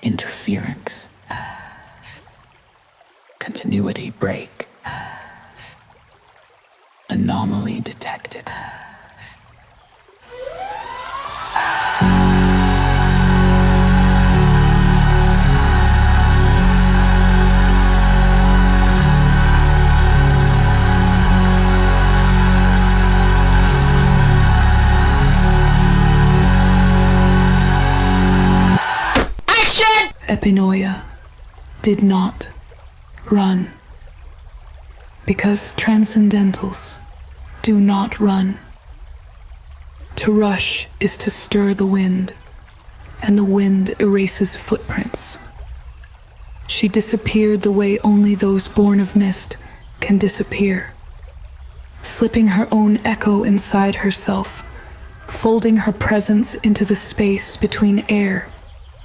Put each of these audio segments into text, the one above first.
Interference. Continuity break. Anomaly detected. Epinoia did not run, because transcendentals do not run. To rush is to stir the wind, and the wind erases footprints. She disappeared the way only those born of mist can disappear, slipping her own echo inside herself, folding her presence into the space between air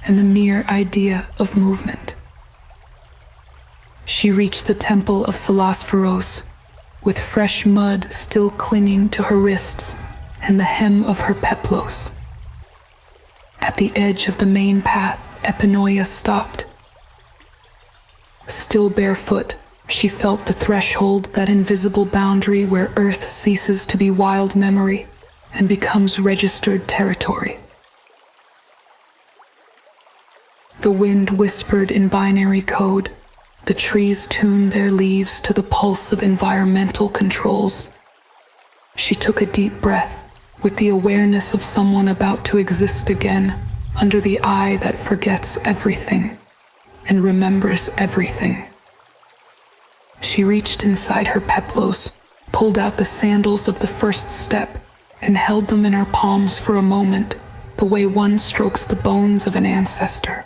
and the mere idea of movement. She reached the temple of Selasferos, with fresh mud still clinging to her wrists and the hem of her peplos. At the edge of the main path, Epinoia stopped. Still barefoot, she felt the threshold, that invisible boundary where Earth ceases to be wild memory and becomes registered territory. The wind whispered in binary code. The trees tuned their leaves to the pulse of environmental controls. She took a deep breath with the awareness of someone about to exist again under the eye that forgets everything and remembers everything. She reached inside her peplos, pulled out the sandals of the first step, and held them in her palms for a moment, the way one strokes the bones of an ancestor.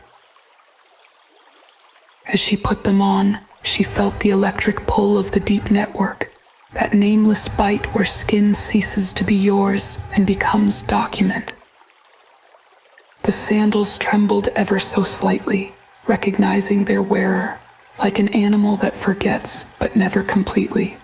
As she put them on, she felt the electric pull of the deep network, that nameless bite where skin ceases to be yours and becomes document. The sandals trembled ever so slightly, recognizing their wearer, like an animal that forgets but never completely.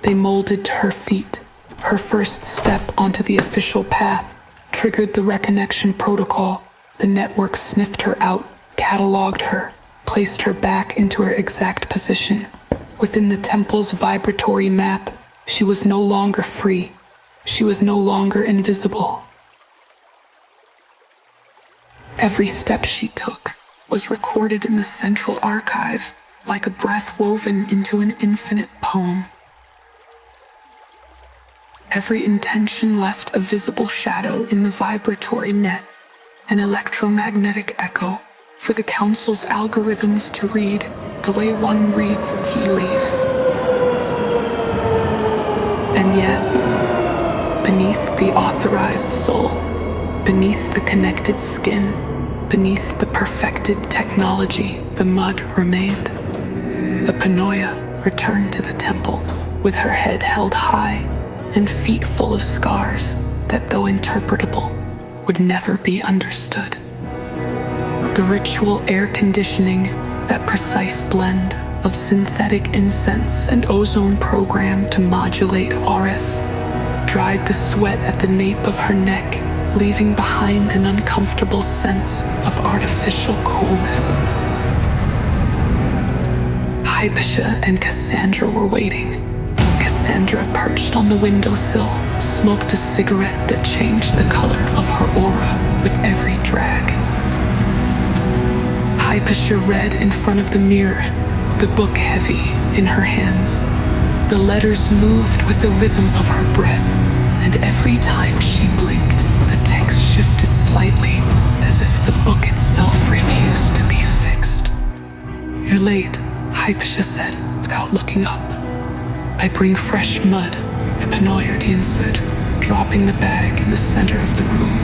They molded to her feet. Her first step onto the official path triggered the reconnection protocol. The network sniffed her out, cataloged her, placed her back into her exact position. Within the temple's vibratory map, she was no longer free. She was no longer invisible. Every step she took was recorded in the central archive, like a breath woven into an infinite poem. Every intention left a visible shadow in the vibratory net, an electromagnetic echo for the Council's algorithms to read the way one reads tea leaves. And yet, beneath the authorized soul, beneath the connected skin, beneath the perfected technology, the mud remained. Epinoia returned to the temple with her head held high and feet full of scars that, though interpretable, would never be understood. The ritual air conditioning, that precise blend of synthetic incense and ozone programmed to modulate auras, dried the sweat at the nape of her neck, leaving behind an uncomfortable sense of artificial coolness. Hypatia and Cassandra were waiting. Cassandra, perched on the windowsill, smoked a cigarette that changed the color of her aura with every drag. Hypatia read in front of the mirror, the book heavy in her hands. The letters moved with the rhythm of her breath, and every time she blinked, the text shifted slightly, as if the book itself refused to be fixed. "You're late," Hypatia said, without looking up. "I bring fresh mud," Epinoia answered, dropping the bag in the center of the room.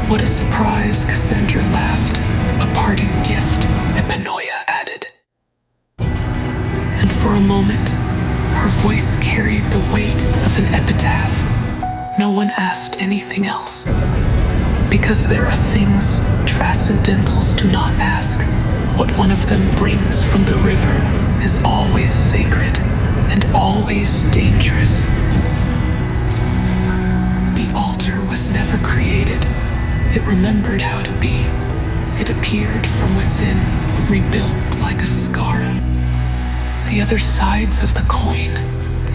"What a surprise," Cassandra laughed. "A parting gift," Epinoia added. And for a moment, her voice carried the weight of an epitaph. No one asked anything else. Because there are things transcendentals do not ask. What one of them brings from the river is always sacred and always dangerous. The altar was never created. It remembered how to be. it appeared from within, rebuilt like a scar. The other sides of the coin,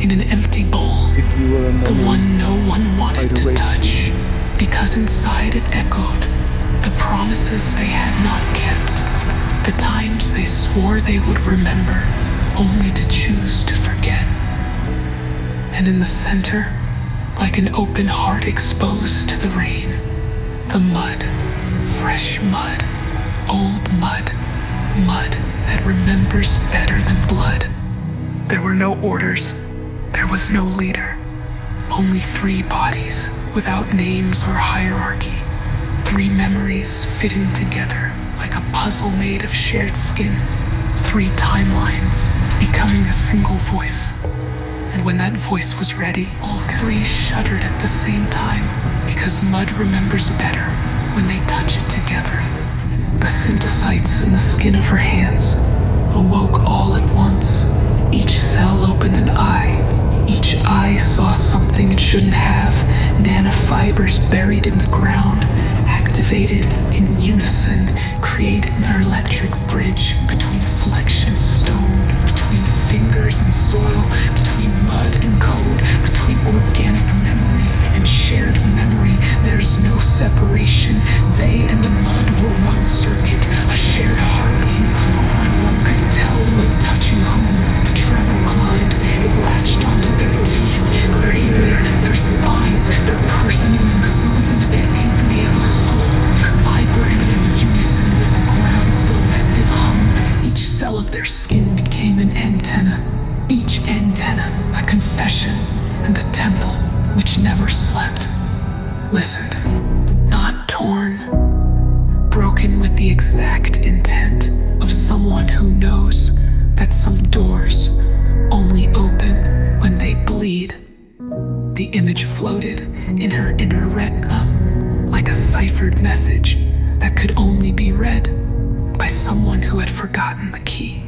in an empty bowl, If you were a the memory, one no one wanted I'd to erase touch, because inside it echoed the promises they had not kept, the times they swore they would remember, only to choose to forget. And in the center, like an open heart exposed to the rain, the mud, fresh mud, old mud, mud that remembers better than blood. There were no orders, there was no leader, only 3 bodies without names or hierarchy, 3 memories fitting together like a puzzle made of shared skin, 3 timelines becoming a single voice. And when that voice was ready, all 3 shuddered at the same time, because mud remembers better when they touch it together. The synthesites in the skin of her hands awoke all at once. Each cell opened an eye. Each eye saw something it shouldn't have. Nanofibers buried in the ground, activated in unison, creating an electric bridge between flesh and stone, between fingers and soil, between mud and code, between organic memory and shared memory. There's no separation. They and the mud were one circuit, a shared heartbeat. One could tell who was touching whom. The tremor climbed, it latched onto their teeth, their ear, their spines, their personal sleeves. They made me a soul, vibrating in unison with the ground's collective hum. Each cell of their skin became an antenna, each antenna a confession, and the temple which never slept listened, not torn, broken with the exact intent of someone who knows that some doors only open when they bleed. The image floated in her inner retina like a ciphered message that could only be read by someone who had forgotten the key.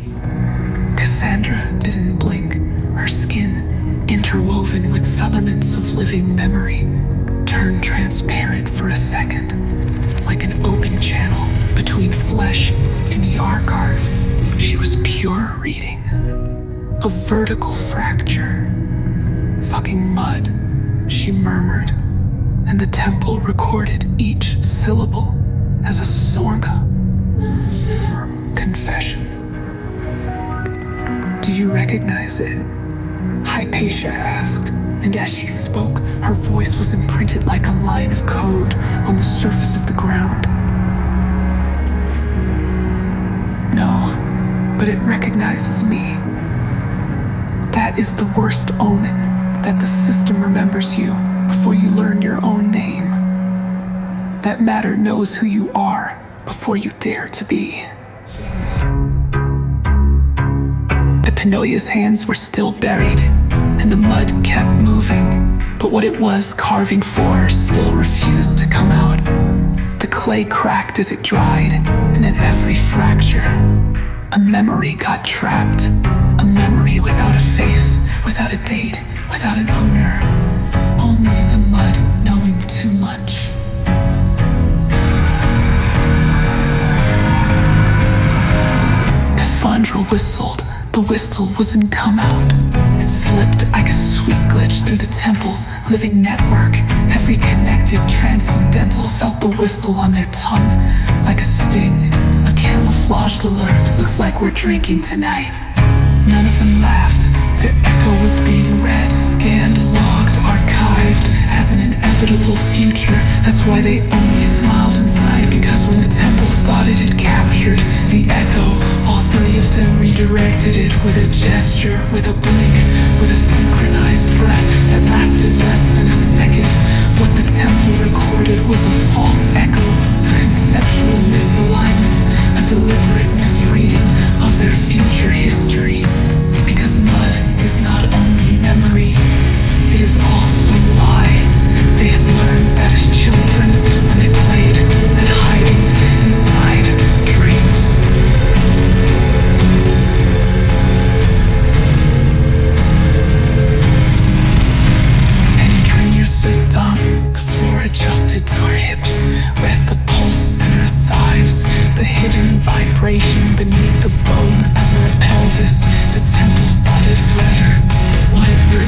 Cassandra didn't blink, her skin, interwoven with filaments of living memory, turned transparent for a second, like an open channel between flesh and the archive. She was pure reading, a vertical fracture. Fucking mud, she murmured, and the temple recorded each syllable as a Sorga confession. Do you recognize it? Hypatia asked, and as she spoke, her voice was imprinted like a line of code on the surface of the ground. No, but it recognizes me. That is the worst omen, that the system remembers you before you learn your own name. That matter knows who you are before you dare to be. Epinoia's hands were still buried, and the mud kept moving, but what it was carving for still refused to come out. The clay cracked as it dried, and at every fracture, a memory got trapped. A memory without a face, without a date, without an owner. Only the mud knowing too much. Cassandra whistled. The whistle wasn't come out. It slipped like a sweet glitch through the temple's living network. Every connected transcendental felt the whistle on their tongue, like a sting, a camouflaged alert. Looks like we're drinking tonight. None of them laughed. Their echo was being read, scanned, logged, archived as an inevitable future. That's why they only smiled inside, because when the temple thought it had captured the echo, all 3 of them redirected it with a gesture, with a blink, with a synchronized breath that lasted less than a second. What the temple recorded was a false echo, a conceptual misalignment, a deliberate misreading of their future history. Because mud is not only memory, it is also lie. They had learned that as children when they played vibration beneath the bone of her pelvis. The temple thought it read her. Whatever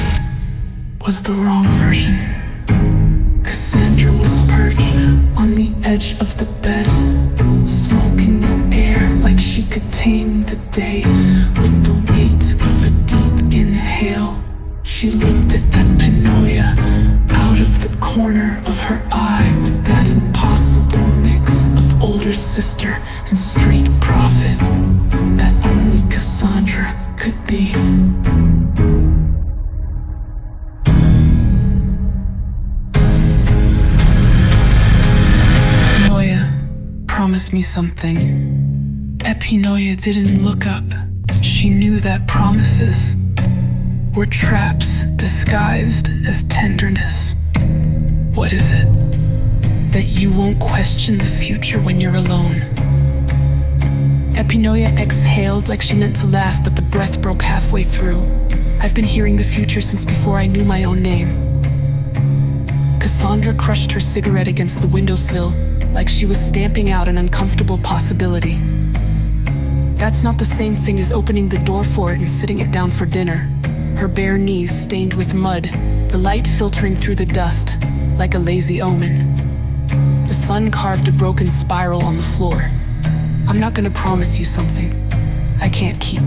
was the wrong version. Cassandra was perched on the edge of the bed, smoking the air like she could tame the day. With the weight of a deep inhale, she looked at Epinoia out of the corner of her eye with that impossible mix of older sister and street prophet that only Cassandra could be. Promise me something. Epinoia didn't look up. She knew that promises were traps disguised as tenderness. What is it? That you won't question the future when you're alone. Epinoia exhaled like she meant to laugh, but the breath broke halfway through. I've been hearing the future since before I knew my own name. Cassandra crushed her cigarette against the windowsill, like she was stamping out an uncomfortable possibility. That's not the same thing as opening the door for it and sitting it down for dinner. Her bare knees stained with mud, the light filtering through the dust, like a lazy omen. The sun carved a broken spiral on the floor. I'm not gonna promise you something I can't keep.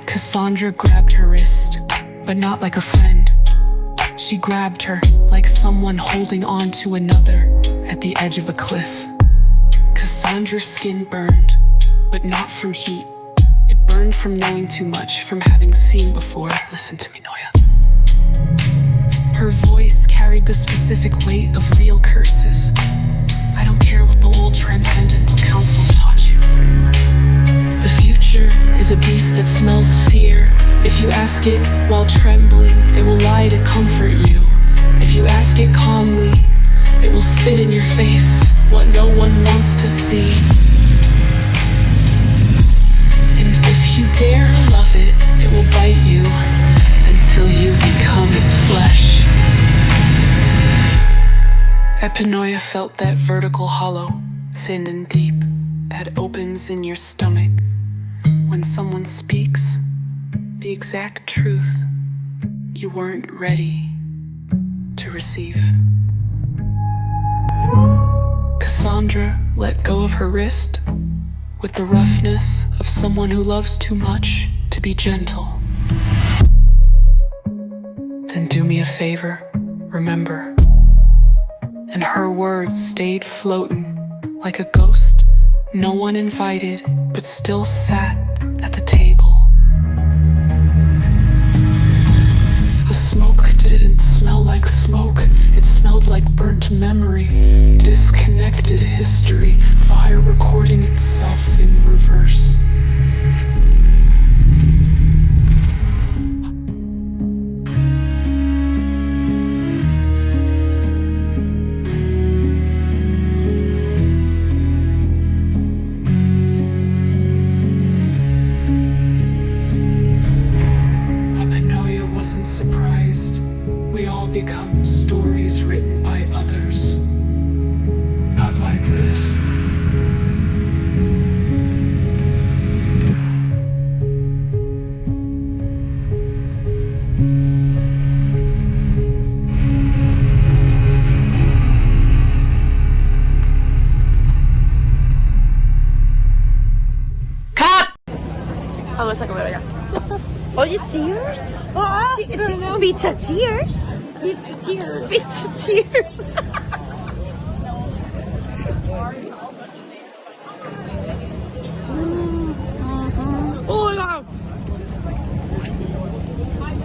Cassandra grabbed her wrist, but not like a friend. She grabbed her like someone holding on to another at the edge of a cliff. Cassandra's skin burned, but not from heat. It burned from knowing too much, from having seen before. Listen to me, Noia. Her voice carried the specific weight of real curses. I don't care what the old Transcendental Council taught you. The future is a beast that smells fear. If you ask it while trembling, it will lie to comfort you. If you ask it calmly, it will spit in your face what no one wants to see. And if you dare love it, it will bite you until you become its flesh. Epinoia felt that vertical hollow, thin and deep, that opens in your stomach when someone speaks the exact truth you weren't ready to receive. Cassandra let go of her wrist with the roughness of someone who loves too much to be gentle. Then do me a favor, remember. And her words stayed floating like a ghost no one invited, but still sat at the table. The smoke didn't smell like smoke, it smelled like burnt memory, disconnected history, fire recording itself in reverse. Surprised, we all become stories written by others. Not like this. Cut! Vamos a comer ya. Oye, cheers. Pizza cheers. Pizza cheers. Pizza cheers.